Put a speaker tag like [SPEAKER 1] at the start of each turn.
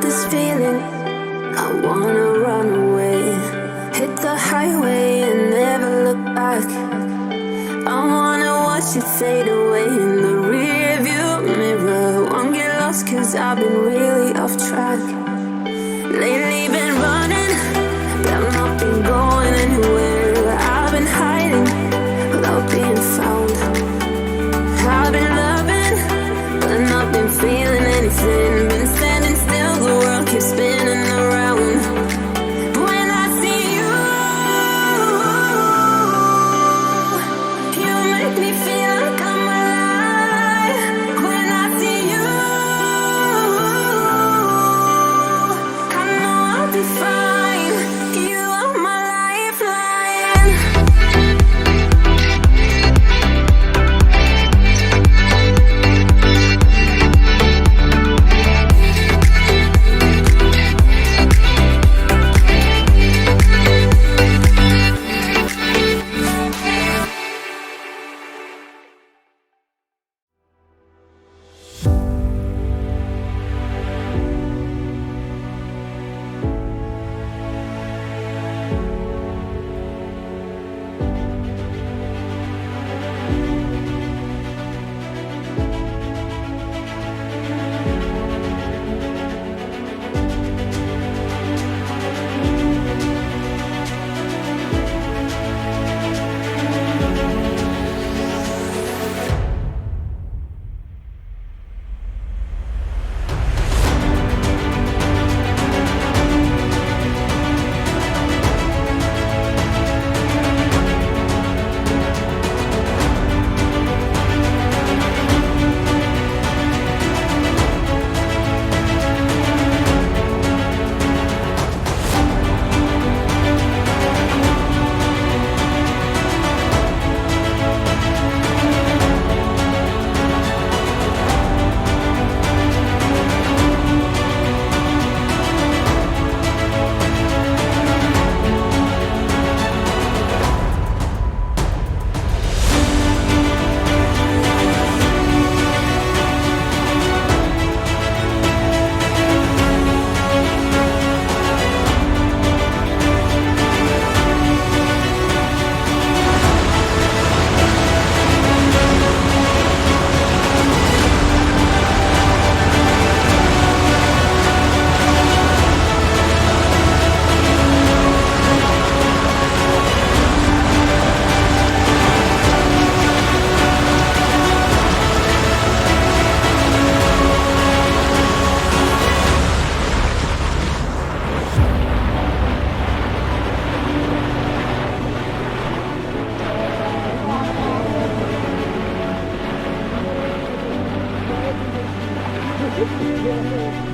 [SPEAKER 1] this feeling. I wanna run away, hit the highway and never look back. I wanna watch it fade away in the rearview mirror. Won't get lost cause I've been really off track. Lately been running, but I've not been going anywhere. I've been hiding without being found. I've been loving, but not been feeling anything. Been standing still, the world keeps spinning around. When I see you, you make me feel like I'm alive. When I see you, I know I'll be fine. You are my lifeline.
[SPEAKER 2] Yeah.